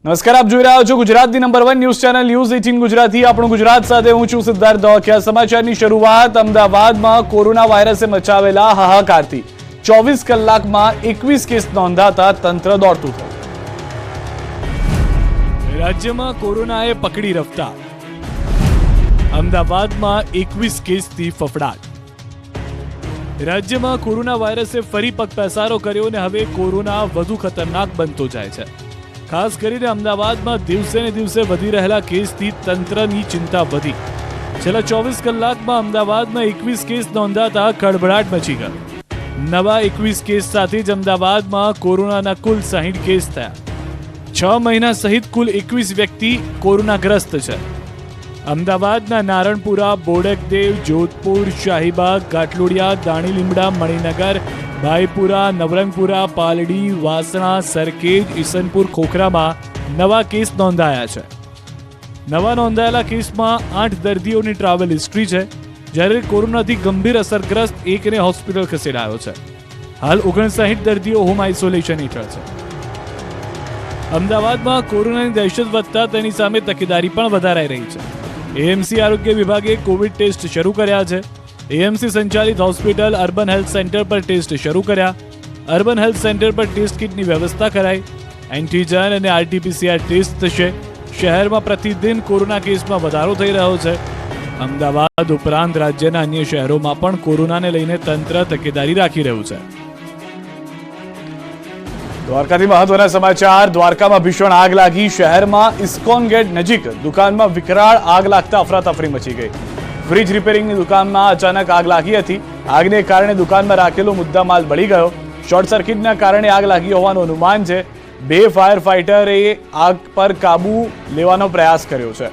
નમસ્કાર, આપ જોઈ રહ્યા છો ગુજરાતની number 1 news channel news 18 Gujarati. આપણું ગુજરાત સાથે હું છું સિદ્ધાર્થ દોખિયા। સમાચારની શરૂઆત અમદાવાદમાં કોરોના વાયરસે મચાવેલા હાહાકારથી 24 કલાકમાં 21 કેસ નોંધાતા તંત્ર દોડતું થયું। રાજ્યમાં કોરોનાએ પકડી રફતાર। અમદાવાદમાં 21 કેસથી ફફડાટ। રાજ્યમાં કોરોના વાયરસે ફરી પગપેસારો કર્યો અને હવે કોરોના વધુ ખતરનાક બનતો જાય છે। ખાસ કરીને અમદાવાદમાં દિવસે ને દિવસે વધી રહેલા કેસથી તંત્રની ચિંતા વધી। છેલ્લા 24 કલાકમાં અમદાવાદમાં 21 કેસ નોંધાતા ખળભળાટ મચી ગયો। નવા 21 કેસ સાથે જ અમદાવાદમાં કોરોનાના કુલ 60 કેસ થયા। 6 મહિના સહિત કુલ 21 વ્યક્તિ કોરોનાગ્રસ્ત છે। અમદાવાદના નારણપુરા, બોડકદેવ, જોધપુર, શાહીબાગ, ઘાટલોડિયા, દાણી લીમડા, મણિનગર, ભાઈપુરા, નવરંગપુરા, પાલડી, વાસણા, સરખેજ, ઈસનપુર, ખોખરામાં નવા કેસ નોંધાયા છે। નવા નોંધાયેલા કેસમાં 8 દર્દીઓની ટ્રાવેલ હિસ્ટ્રી છે, જ્યારે કોરોનાથી ગંભીર અસરગ્રસ્ત એકને હોસ્પિટલ ખસેડાયો છે। હાલ 59 દર્દીઓ હોમ આઇસોલેશન હેઠળ છે। અમદાવાદમાં કોરોનાની દહેશત વધતા તેની સામે તકેદારી પણ વધારાઈ રહી છે। એએમસી આરોગ્ય વિભાગે કોવિડ ટેસ્ટ શરૂ કર્યા છે। એએમસી સંચાલિત હોસ્પિટલ અર્બન હેલ્થ સેન્ટર પર ટેસ્ટ શરૂ કર્યા। અર્બન હેલ્થ સેન્ટર પર ટેસ્ટ કિટની વ્યવસ્થા કરાઈ। એન્ટીજન અને આરટીપીસીઆર ટેસ્ટ થશે। શહેરમાં પ્રતિદિન કોરોના કેસમાં વધારો થઈ રહ્યો છે। અમદાવાદ ઉપરાંત રાજ્યના અન્ય શહેરોમાં પણ કોરોનાને લઈને તંત્ર તકેદારી રાખી રહ્યું છે। દ્વારકાથી મહત્વના સમાચાર। દ્વારકામાં ભીષણ આગ લાગી। શહેરમાં ઇસ્કોન ગેટ નજીક દુકાનમાં વિકરાળ આગ લાગતા અફરાતફરી મચી ગઈ। ફ્રીજ રિપેરિંગની દુકાનમાં અચાનક આગ લાગી હતી। આગને કારણે દુકાનમાં રાખેલો મુદ્દામાલ બળી ગયો। શોર્ટ સર્કિટના કારણે આગ લાગી હોવાનું અનુમાન છે। 2 ફાયર ફાઇટરે આગ પર કાબુ લેવાનો પ્રયાસ કર્યો છે।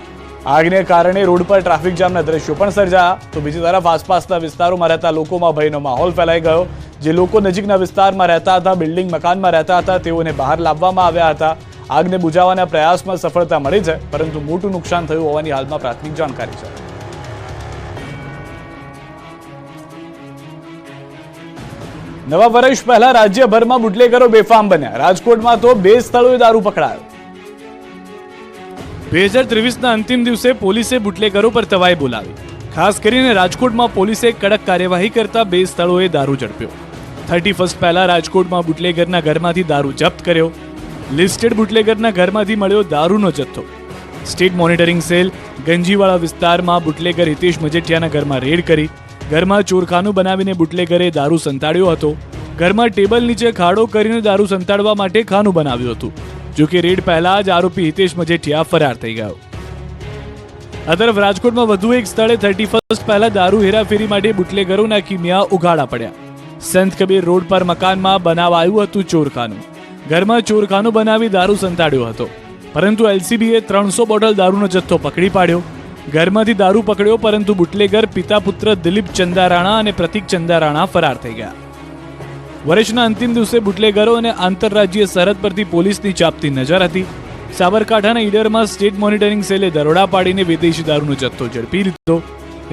આગને કારણે રોડ પર ટ્રાફિક જામના દ્રશ્યો પણ સર્જાયા। તો બીજી તરફ આસપાસના વિસ્તારોમાં રહેતા લોકોમાં ભયનો માહોલ ફેલાઈ ગયો। જે લોકો નજીકના વિસ્તારમાં રહેતા હતા, બિલ્ડિંગ મકાનમાં રહેતા હતા, તેઓને બહાર લાવવામાં આવ્યા હતા। આગને બુઝાવવાના પ્રયાસમાં સફળતા મળી છે, પરંતુ મોટું નુકસાન થયું હોવાની હાલમાં પ્રાથમિક જાણકારી છે। નવા વર્ષ પહેલા રાજ્યભરમાં બુટલેગરો બેફામ બન્યા। રાજકોટમાં તો 2 સ્થળોએ દારૂ પકડાયો। 2023ના અંતિમ દિવસે પોલીસે બુટલેગરો પર તવાઈ બોલાવી। ખાસ કરીને રાજકોટમાં પોલીસે કડક કાર્યવાહી કરતા 2 સ્થળોએ દારૂ ઝડપ્યો। 31 પહેલા રાજકોટમાં બુટલેગરના ઘરમાંથી દારૂ જપ્ત કર્યો। લિસ્ટેડ બુટલેગરના ઘરમાંથી મળ્યો દારૂનો જથ્થો। સ્ટેટ મોનિટરિંગ સેલ ગંજીવાડા વિસ્તારમાં બુટલેગર હિતેશ મજેઠિયાના ઘરમાં રેડ કરી। ઘરમાં ચોરખાનું બનાવીને બુટલેગરે દારૂ સંતાડ્યો હતો। ઘરમાં ટેબલ નીચે ખાડો કરીને દારૂ સંતાડવા માટે ખાનું બનાવ્યું હતું। જો કે રેડ પહેલા જ આરોપી હિતેશ મજેઠિયા ફરાર થઈ ગયો। આ તરફ રાજકોટમાં વધુ એક સ્થળે 31 પહેલા દારૂ હેરાફેરી માટે બુટલેગરોના કિમિયા ઉઘાડા પડ્યા। સંત કબીર રોડ પર મકાનમાં બનાવાયું હતું ચોરખાનું। ઘરમાં ચોરખાનું બનાવી દારૂ સંતાડ્યો હતો, પરંતુ એલસીબીએ 300 બોટલ દારૂનો જથ્થો પકડી પાડ્યો। ઘરમાંથી દારૂ પકડ્યો, પરંતુ બુટલેગર પિતા પુત્ર દિલીપ ચંદારાણા અને પ્રતિક ચંદારાણા ફરાર થઈ ગયા। વર્ષના અંતિમ દિવસે બુટલેગરો અને આંતરરાજ્ય સરહદ પરથી પોલીસની ચાંપતી નજર હતી। સાબરકાંઠાના ઈડરમાં સ્ટેટ મોનિટરિંગ સેલે દરોડા પાડીને વિદેશી દારૂનો જથ્થો ઝડપી લીધો।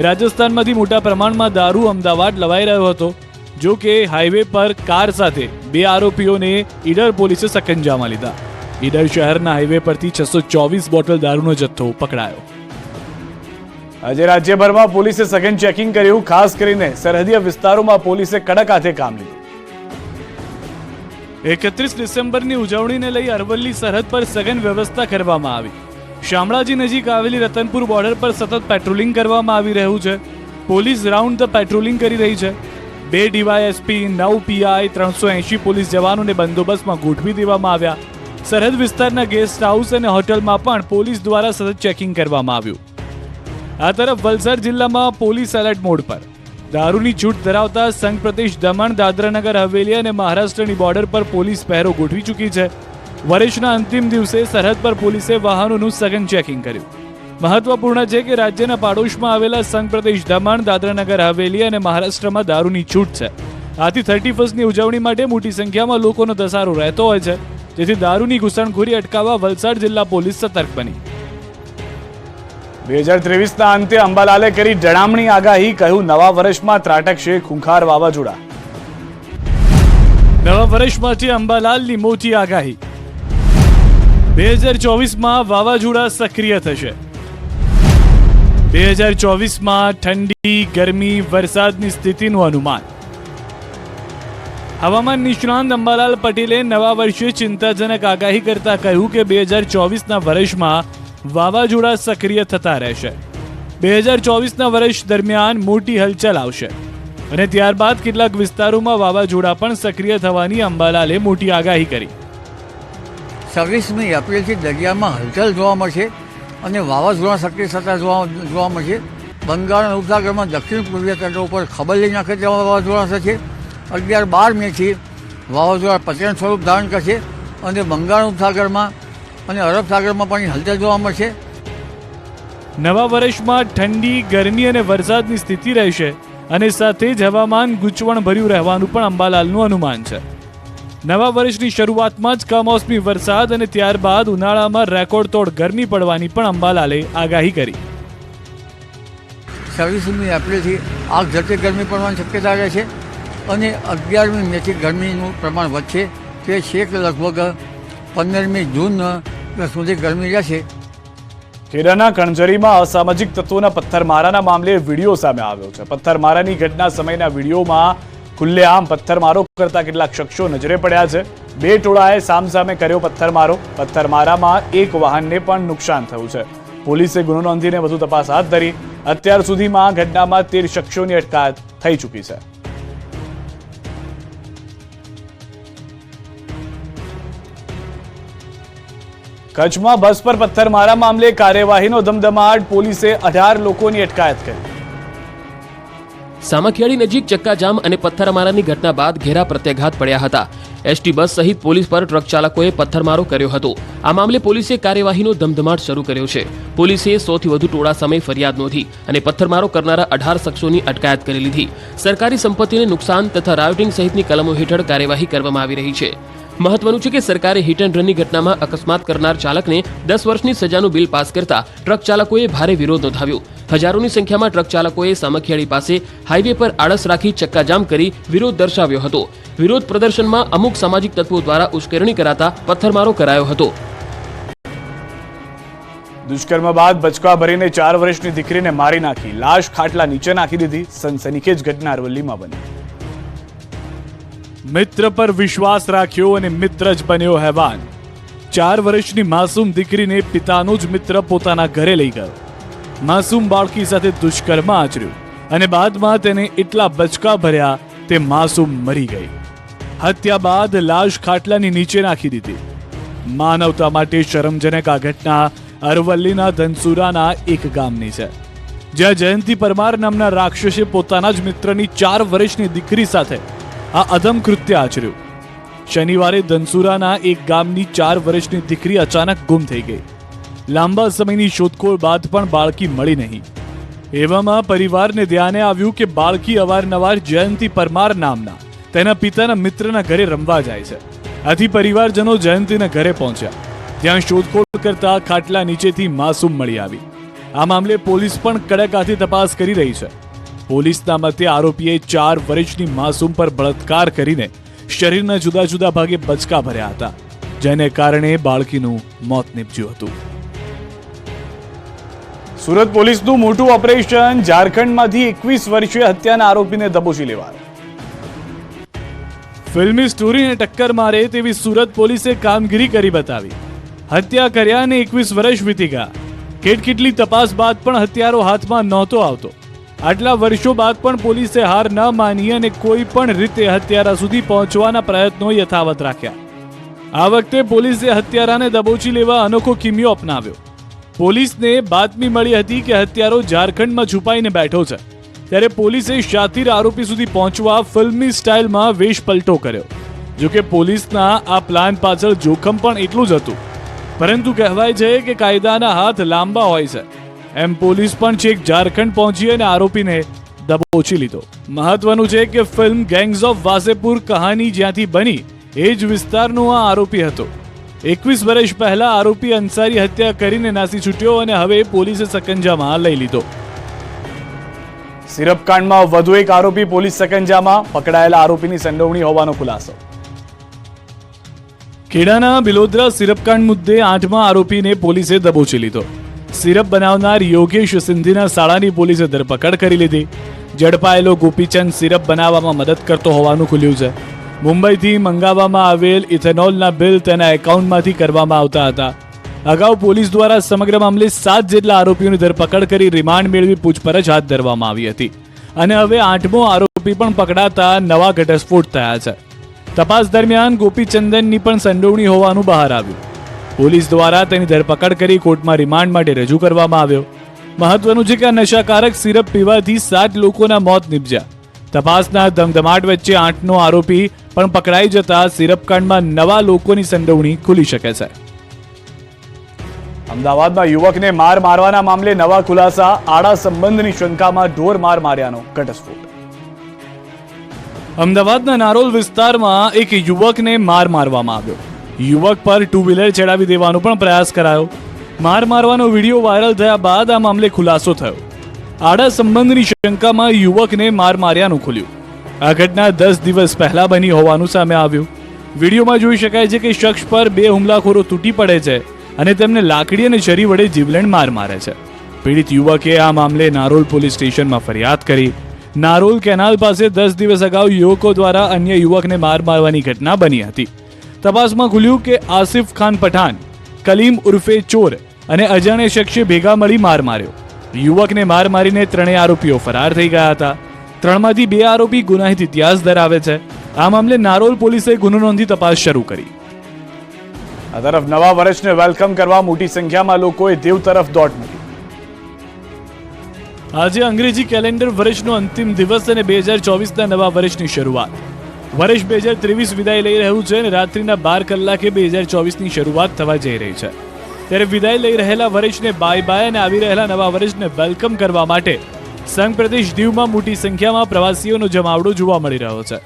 રાજસ્થાનમાંથી મોટા પ્રમાણમાં દારૂ અમદાવાદ લવાઈ રહ્યો હતો। જો કે હાઈવે પર કાર સાથે 2 આરોપીઓને ઈડર પોલીસે સકંજામાં લીધા। ઈડર શહેરના હાઈવે પરથી 624 બોટલ દારૂનો જથ્થો પકડાયો। આજે રાજ્યભરમાં પોલીસે સઘન ચેકિંગ કર્યું। ખાસ કરીને સરહદીય વિસ્તારોમાં પોલીસે કડક હાથે કામ લીધું। 31 ડિસેમ્બરની ઉજવણીને લઈ અરવલ્લી સરહદ પર સઘન વ્યવસ્થા કરવામાં આવી। શામળાજી નજીક આવેલી રતનપુર બોર્ડર પર સતત પેટ્રોલિંગ કરવામાં આવી રહ્યું છે। પોલીસ રાઉન્ડ ધ પેટ્રોલિંગ કરી રહી છે। 2 ડીવાયએસપી, 9 પીઆઈ, 380 પોલીસ જવાનોને બંદોબસ્તમાં ગોઠવી દેવામાં આવ્યા। સરહદ વિસ્તારના ગેસ્ટ હાઉસ અને હોટલમાં પણ પોલીસ દ્વારા સતત ચેકિંગ કરવામાં આવ્યું। આ તરફ વલસાડ જિલ્લામાં પોલીસ એલર્ટ મોડ પર। દારૂની છૂટ ધરાવતા સંઘ પ્રદેશ દમણ, દાદરાનગર હવેલી અને મહારાષ્ટ્રની બોર્ડર પર પોલીસ પહેરો ગોઠવી ચૂકી છે। વર્ષના અંતિમ દિવસે સરહદ પર પોલીસે વાહનોનું સઘન ચેકિંગ કર્યું। મહત્વપૂર્ણ છે કે રાજ્યના પાડોશમાં આવેલા સંઘ પ્રદેશ દમણ, દાદરાનગર હવેલી અને મહારાષ્ટ્રમાં દારૂની છૂટ છે। આથી 31ની ઉજવણી માટે મોટી સંખ્યામાં લોકોનો ધસારો રહેતો હોય છે, જેથી દારૂની ઘૂસણખોરી અટકાવવા વલસાડ જિલ્લા પોલીસ સતર્ક બની। 2023ના અંતે અંબાલાલે કરી ડરામણી આગાહી। કહ્યું નવા વર્ષમાં ત્રાટકશે ખૂંખાર વાવાઝોડા। નવા વર્ષ માટે અંબાલાલની મોટી આગાહી। 2024માં વાવાઝોડા સક્રિય થશે. 2024માં ઠંડી, ગરમી, વરસાદની સ્થિતિનું અનુમાન. હવામાન નિષ્ણાંત અંબાલાલ પટેલે નવા વર્ષે ચિંતાજનક આગાહી કરતા કહ્યું કે 2024ના વર્ષમાં વાવાઝોડા સક્રિય થતા રહેશે. 2024ના વર્ષ દરમિયાન મોટી હલચલ આવશે અને ત્યારબાદ કેટલાક વિસ્તારોમાં વાવાઝોડા પણ સક્રિય થવાની અંબાલાલે મોટી આગાહી કરી. 26મી એપ્રિલથી દરિયામાં હલચલ જોવા મળશે અને વાવાઝોડા સક્રિય થતા જોવા મળશે. બંગાળના ઉપસાગરમાં દક્ષિણ પૂર્વીય તટો ઉપર ખબરલી નાખે તેવા વાવાઝોડા થશે. 11-12 મેથી વાવાઝોડા પતન સ્વરૂપ ધારણ કરશે અને બંગાળ ઉપસાગરમાં અને અરબ સાગરમાં પણ હલચલ જોવા મળશે. નવા વર્ષમાં ઠંડી, ગરમી અને વરસાદની સ્થિતિ રહેશે અને સાથે જ હવામાન ગૂંચવણભર્યું રહેવાનું પણ અંબાલાલનું અનુમાન છે. નવા વર્ષની શરૂઆતમાં જ કમોસમી વરસાદ અને ત્યારબાદ ઉનાળામાં રેકોર્ડ તોડ ગરમી પડવાની પણ અંબાલાલે આગાહી કરી. 26મી એપ્રિલથી આગ ઝડપે ગરમી પડવાની શક્યતા રહે છે અને 11મી મેથી ગરમીનું પ્રમાણ વધશે. તે છેક લગભગ 15મી જૂન સુધી ગરમી રહેશે. ખેડાના કણજરીમાં અસામાજિક તત્વોના પથ્થરમારાના મામલે વિડીયો સામે આવ્યો છે. પથ્થરમારાની ઘટના સમયના વિડીયોમાં ખુલ્લેઆમ પથ્થરમારો કરતા કેટલાક શખ્સો નજરે પડ્યા છે. 2 ટોળાએ સામસામે કર્યો પથ્થરમારો. પથ્થરમારામાં એક વાહનને પણ નુકસાન થયું છે. પોલીસે ગુનો નોંધીને વધુ તપાસ હાથ ધરી. અત્યાર સુધીમાં ઘટનામાં 13 શખ્સોની અટકાયત થઈ ચૂકી છે. કચ્છમાં બસ પર પથ્થરમારા મામલે કાર્યવાહીનો ધમધમાટ. પોલીસે 18 લોકોની અટકાયત કરી. સામખિયાળી નજીક ચક્કાજામ અને પથ્થરમારાની ઘટના બાદ ઘેરા પ્રત્યાઘાત પડ્યા હતા. એસટી બસ સહિત પોલીસ પર ટ્રક ચાલકોએ પથ્થરમારો કર્યો હતો. આ મામલે પોલીસે કાર્યવાહીનો ધમધમાટ શરૂ કર્યો છે. પોલીસે 100થી વધુ ટોળા સામે ફરિયાદ નોંધી અને પથ્થરમારો કરનારા 18 શખ્સોની અટકાયત કરી લીધી. સરકારી સંપત્તિને નુકસાન તથા રાયોટિંગ સહિતની કલમો હેઠળ કાર્યવાહી કરવામાં આવી રહી છે. મહત્વનું છે કે સરકારે હિટ એન્ડ રનની ઘટનામાં અકસ્માત કરનાર ચાલકને 10 વર્ષની સજાનું બિલ પાસ કરતા ટ્રક ચાલકોએ ભારે વિરોધ નોંધાવ્યો. હજારોની સંખ્યામાં ટ્રક ચાલકોએ સામખિયાળી પાસે હાઈવે પર આળસ રાખી ચક્કાજામ કરી વિરોધ દર્શાવ્યો હતો. વિરોધ પ્રદર્શનમાં અમુક સામાજિક તત્વો દ્વારા ઉશ્કેરણી કરાતા પથ્થરમારો કરાયો હતો. દુષ્કર્મ બાદ બચકા ભરીને 4 વર્ષની દીકરીને મારી નાખી, લાશ ખાટલા નીચે નાખી દીધી. સનસનીખેજ ઘટના અરવલ્લીમાં બની. મિત્ર પર વિશ્વાસ રાખ્યો અને મિત્ર જ બન્યો હેવાન. 4 વર્ષની માસૂમ દીકરીને પિતાનો જ મિત્ર પોતાના ઘરે લઈ ગયો. માસૂમ બાળકી સાથે દુષ્કર્મ આચર્યું અને બાદમાં તેને એટલા બચકા ભર્યા તે માસૂમ મરી ગઈ. હત્યા બાદ લાશ ખાટલાની નીચે નાખી દીધી. માનવતા માટે શરમજનક આ ઘટના અરવલ્લીના ધનસુરાના એક ગામની છે, જ્યાં જયંતિ પરમાર નામના રાક્ષસે પોતાના જ મિત્રની 4 વર્ષની દીકરી સાથે આ અધમ કૃત્ય આચર્યું. શનિવારે ધનસુરાના એક ગામની 4 વર્ષની દીકરી અચાનક ગુમ થઈ ગઈ. લાંબા સમયની શોધખોળ બાદ પણ બાળકી મળી નહીં. એવામાં પરિવારને ધ્યાને આવ્યું કે બાળકી અવારનવાર જયંતિ પરમાર નામના તેના પિતાના મિત્રના ઘરે રમવા જાય છે. આથી પરિવારજનો જયંતિના ઘરે પહોંચ્યા. ત્યાં શોધખોળ કરતા ખાટલા નીચેથી માસૂમ મળી આવી. આ મામલે પોલીસ પણ કડક હાથે તપાસ કરી રહી છે. પોલીસના મતે આરોપીએ 4 વર્ષની માસૂમ પર બળાત્કાર કરીને શરીરના જુદા જુદા ભાગે બચકા ભર્યા હતા, જેને કારણે બાળકીનું મોત નીપજ્યું હતું. સુરત પોલીસનું મોટું ઓપરેશન. ઝારખંડમાંથી 21 વર્ષીય હત્યાના આરોપીને દબોચી લેવાયો. ફિલ્મી સ્ટોરીને ટક્કર મારે તેવી સુરત પોલીસે કામગીરી કરી બતાવી. હત્યા કર્યા અને 21 વર્ષ વીતી ગયા. કેટલી તપાસ બાદ પણ હત્યારો હાથમાં નહોતો આવતો. આટલા વર્ષો બાદ પણ પોલીસે હાર ન માની અને કોઈ પણ રીતે હત્યારા સુધી પહોંચવાના પ્રયત્નો યથાવત રાખ્યા. આ વખતે પોલીસે હત્યારાને દબોચી લેવા અનોખો કિમિયો અપનાવ્યો. પોલીસને બાતમી મળી હતી કે હત્યારો ઝારખંડમાં છુપાઈને બેઠો છે, ત્યારે પોલીસે શાતીર આરોપી સુધી પહોંચવા ફિલ્મી સ્ટાઇલમાં વેશ પલટો કર્યો. જોકે પોલીસના આ પ્લાન પાછળ જોખમ પણ એટલું જ હતું, પરંતુ કહેવાય છે કે કાયદાના હાથ લાંબા હોય છે. એમ પોલીસ પણ છેક ઝારખંડ પહોંચી અને આરોપીને દબોચી લીધો. મહત્વનું છે કે ફિલ્મ ગેંગ્સ ઓફ વાસેપુર કહાની જ્યાંથી બની એ જ વિસ્તારનો આ આરોપી હતો. 21 વર્ષ પહેલા આરોપી અંસારી હત્યા કરીને નાસી છૂટ્યો અને હવે પોલીસે સકંજામાં લઈ લીધો. સિરપકાંડમાં વધુ એક આરોપી પોલીસ સકંજામાં. પકડાયેલા આરોપીની સંડોવણી હોવાનો ખુલાસો. ખેડાના બિલોદરા સિરપકાંડ મુદ્દે 8મા આરોપીને પોલીસે દબોચી લીધો. સિરપ બનાવનાર યોગેશ સિંધીના શાળાની પોલીસે ધરપકડ કરી લીધી. ઝડપાયેલો ગોપીચંદ સિરપ બનાવવામાં મદદ કરતો હોવાનું ખુલ્યું છે. મુંબઈથી મંગાવવામાં આવેલ ઇથેનોલના બિલ તેના એકાઉન્ટમાંથી કરવામાં આવતા હતા. અગાઉ પોલીસ દ્વારા સમગ્ર મામલે 7 જેટલા આરોપીઓની ધરપકડ કરી રિમાન્ડ મેળવી પૂછપરછ હાથ ધરવામાં આવી હતી અને હવે 8મો આરોપી પણ પકડાતા નવા ઘટસ્ફોટ થયા છે. તપાસ દરમિયાન ગોપીચંદનની પણ સંડોવણી હોવાનું બહાર આવ્યું. પોલીસ દ્વારા તેની ધરપકડ કરી કોર્ટમાં રિમાન્ડ માટે રજૂ કરવામાં આવ્યો. મહત્વનું છે કે આ નશાકારક સિરપ પીવાથી 7 લોકોના મોત નીપજ્યા. તપાસના ધમધમાટ વચ્ચે 8નો આરોપી પણ પકડાઈ જતા સિરપકાંડમાં નવા લોકોની સંડોવણી ખુલી શકે છે. અમદાવાદમાં યુવકને માર મારવાના મામલે નવા ખુલાસા. આડા સંબંધની શંકામાં ઢોર માર માર્યાનો ઘટસ્ફોટ. અમદાવાદના નારોલ વિસ્તારમાં એક યુવકને માર મારવામાં આવ્યો. યુવક પર 2 વ્હીલર ચડાવી દેવાનો પણ પ્રયાસ કરાયો. માર મારવાનો વિડીયો વાયરલ થયા બાદ આ મામલે ખુલાસો થયો. આડા સંબંધની શંકામાં યુવકને માર માર્યાનું ખુલ્યું. આ ઘટના 10 દિવસ પહેલા બની હોવાનું સામે આવ્યું. વિડીયોમાં જોઈ શકાય છે કે શખ્સ પર 2 હુમલાખોરો તૂટી પડે છે અને તેમને લાકડી અને છરી વડે જીવલેણ માર મારે છે. પીડિત યુવકે આ મામલે નારોલ પોલીસ સ્ટેશનમાં ફરિયાદ કરી. નારોલ કેનાલ પાસે 10 દિવસ અગાઉ યુવકો દ્વારા અન્ય યુવકને માર મારવાની ઘટના બની હતી. તપાસમાં ખુલ્યું કે આસિફ ખાન પઠાણ, કલીમ ઉર્ફે ચોર અને અજાણ્યા શખ્સે ભેગા મળી માર માર્યો. યુવકને માર મારીને 3 આરોપીઓ ફરાર થઈ ગયા હતા. 3માંથી 2 આરોપી ગુનાહિત ઇતિહાસ ધરાવે છે. આ મામલે નારોલ પોલીસે ગુનો નોંધી તપાસ શરૂ કરી. આ તરફ નવા વર્ષને વેલકમ કરવા મોટી સંખ્યામાં લોકોએ દેવ તરફ દોટ મૂકી. આજે અંગ્રેજી કેલેન્ડર વર્ષનો અંતિમ દિવસ અને 2024ના નવા વર્ષની શરૂઆત. વર્ષ 2023 વિદાય લઈ રહ્યું છે અને રાત્રિના 12 કલાકે 2024ની શરૂઆત થવા જઈ રહી છે. ત્યારે વિદાય લઈ રહેલા વર્ષને બાય બાય અને આવી રહેલા નવા વર્ષને વેલકમ કરવા માટે સંઘ પ્રદેશ દીવમાં મોટી સંખ્યામાં પ્રવાસીઓનો જમાવડો જોવા મળી રહ્યો છે.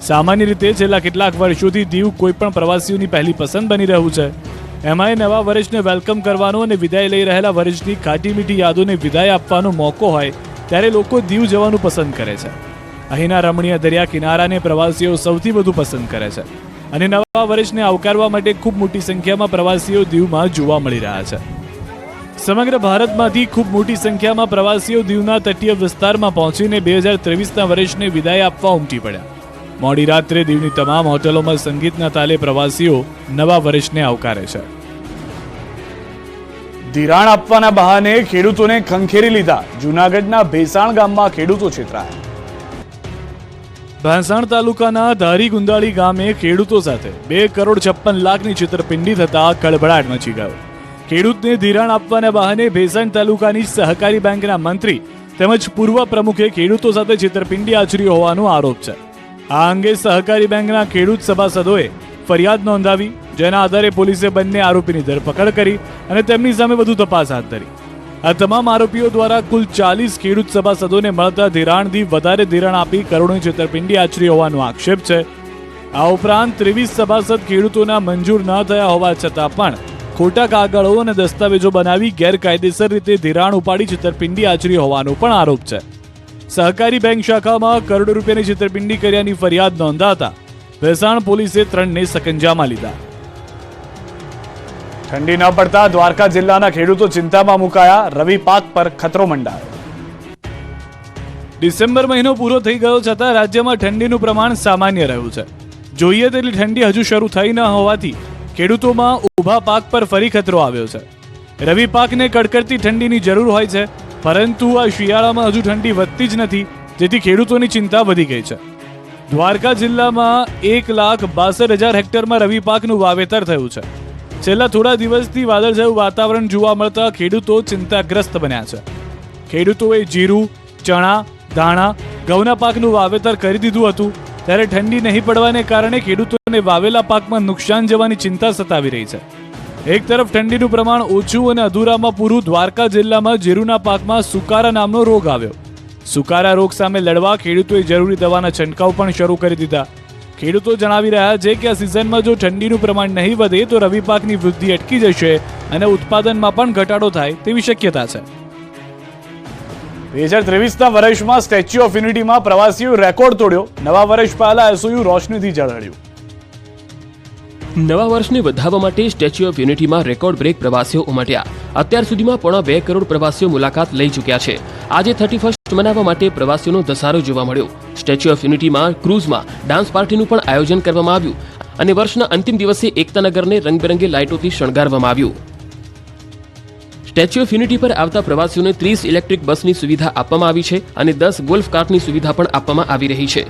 સામાન્ય રીતે છેલ્લા કેટલાક વર્ષોથી દીવ કોઈ પણ પ્રવાસીઓની પહેલી પસંદ બની રહ્યું છે. એમાંય નવા વર્ષને વેલકમ કરવાનો અને વિદાય લઈ રહેલા વર્ષની ખાટી મીઠી યાદોને વિદાય આપવાનો મોકો હોય ત્યારે લોકો દીવ જવાનું પસંદ કરે છે. અહીંના રમણીય દરિયા કિનારાને પ્રવાસીઓ સૌથી વધુ પસંદ કરે છે અને નવા વર્ષને આવકારવા માટે ખૂબ મોટી સંખ્યામાં પ્રવાસીઓ દીવમાં જોવા મળી રહ્યા છે. સમગ્ર ભારતમાંથી ખૂબ મોટી સંખ્યામાં પ્રવાસીઓ દીવના તટીય વિસ્તારમાં પહોંચીને 2023ના વર્ષને વિદાય આપવા ઉમટી પડ્યા. મોડી રાત્રે દીવની તમામ હોટલોમાં સંગીતના તાલે પ્રવાસીઓ નવા વર્ષને આવકારે છે. ધિરાણ આપવાના બહાને ખેડૂતોને ખંખેરી લીધા. જૂનાગઢના ભેસાણ ગામમાં ખેડૂતો છેતરાયા. ભેસાણ તાલુકાના ધારી ગુંદાળી ગામે ખેડૂતો સાથે 2,56,00,000ની છેતરપિંડી થતા ખળભળાટ મચી ગયો. ખેડૂતને ધિરાણ આપવાના બહાને ભેસાણ તાલુકાની સહકારી બેંકના મંત્રી તેમજ પૂર્વ પ્રમુખે ખેડૂતો સાથે છેતરપિંડી આચરી હોવાનો આરોપ છે. આ અંગે સહકારી બેંકના ખેડૂત સભાસદોએ ફરિયાદ નોંધાવી, જેના આધારે પોલીસે બંને આરોપીની ધરપકડ કરી અને તેમની સામે વધુ તપાસ હાથ ધરી. આ તમામ આરોપીઓ દ્વારા કુલ 40 ખેડૂત સભાસદોને મળતા ધિરાણથી વધારે ધિરાણ આપી કરોડોની છેતરપિંડી આચરી હોવાનો આક્ષેપ છે. આ ઉપરાંત 23 સભાસદ ખેડૂતોના મંજૂર ન થયા હોવા છતાં પણ ખોટા કાગળો અને દસ્તાવેજો બનાવી ગેરકાયદેસર રીતે ધિરાણ ઉપાડી છેતરપિંડી આચરી હોવાનો પણ આરોપ છે. સહકારી બેંક શાખામાં કરોડો રૂપિયાની છેતરપિંડી કર્યાની ફરિયાદ નોંધાતા ભેસાણ પોલીસે 3ને સકંજામાં લીધા. ઠંડી ન પડતા દ્વારકા જિલ્લાના ખેડૂતો ચિંતામાં મુકાયા. રવિ પાક પર ખતરો મંડાયો. ડિસેમ્બર મહિનો પૂરો થઈ ગયો છતાં રાજ્યમાં ઠંડીનું પ્રમાણ સામાન્ય રહ્યું છે. જોઈએ તેટલી ઠંડી હજુ શરૂ થઈ ન હોવાથી ખેડૂતોમાં ઊભા પાક પર ફરી ખતરો આવ્યો છે. રવિ પાકને કડકડતી ઠંડીની જરૂર હોય છે, પરંતુ આ શિયાળામાં હજુ ઠંડી વધતી જ નથી, જેથી ખેડૂતોની ચિંતા વધી ગઈ છે. દ્વારકા જિલ્લામાં 1,62,000 હેક્ટરમાં રવિ પાકનું વાવેતર થયું છે. છેલ્લા થોડા દિવસથી વાદળછાયું વાતાવરણ જોવા મળતા ખેડૂતો ચિંતાગ્રસ્ત બન્યા છે. ખેડૂતોએ જીરું, ચણા, ધાણા, ઘઉંના પાકનું વાવેતર કરી દીધું હતું, ત્યારે ઠંડી નહીં પડવાને કારણે ખેડૂતોને વાવેલા પાકમાં નુકસાન જવાની ચિંતા સતાવી રહી છે. એક તરફ ઠંડીનું પ્રમાણ ઓછું અને અધૂરામાં પૂરું દ્વારકા જિલ્લામાં જીરુના પાકમાં સુકારા નામનો રોગ આવ્યો. સુકારા રોગ સામે લડવા ખેડૂતોએ જરૂરી દવાના છંટકાવ પણ શરૂ કરી દીધા. ખેડૂતો જણાવી રહ્યા છે કે આ સિઝનમાં જો ઠંડીનું પ્રમાણ નહીં વધે તો રવિ પાકની વૃદ્ધિ અટકી જશે અને ઉત્પાદનમાં પણ ઘટાડો થાય તેવી શક્યતા છે. 2023ના વર્ષમાં સ્ટેચ્યુ ઓફ યુનિટીમાં પ્રવાસીઓ રેકોર્ડ તોડ્યો. નવા વર્ષ પહેલા એસઓયુ રોશનીથી ઝળહળ્યું. નવા વર્ષને વધાવવા માટે સ્ટેચ્યુ ઓફ યુનિટીમાં રેકોર્ડ બ્રેક પ્રવાસીઓ ઉમટ્યા. અત્યાર સુધીમાં 2.5 કરોડ પ્રવાસીઓ મુલાકાત લઈ ચૂક્યા છે. આજે 31st મનાવવા માટે પ્રવાસીઓનો ધસારો જોવા મળ્યો. સ્ટેચ્યુ ઓફ યુનિટીમાં ક્રૂઝમાં ડાન્સ પાર્ટીનું પણ આયોજન કરવામાં આવ્યું અને વર્ષના અંતિમ દિવસે એકતાનગરને રંગબેરંગી લાઇટોથી શણગારવામાં આવ્યું. સ્ટેચ્યુ ઓફ યુનિટી પર આવતા પ્રવાસીઓને 30 ઇલેક્ટ્રિક બસની સુવિધા આપવામાં આવી છે અને 10 ગોલ્ફ કાર્ટની સુવિધા પણ આપવામાં આવી રહી છે.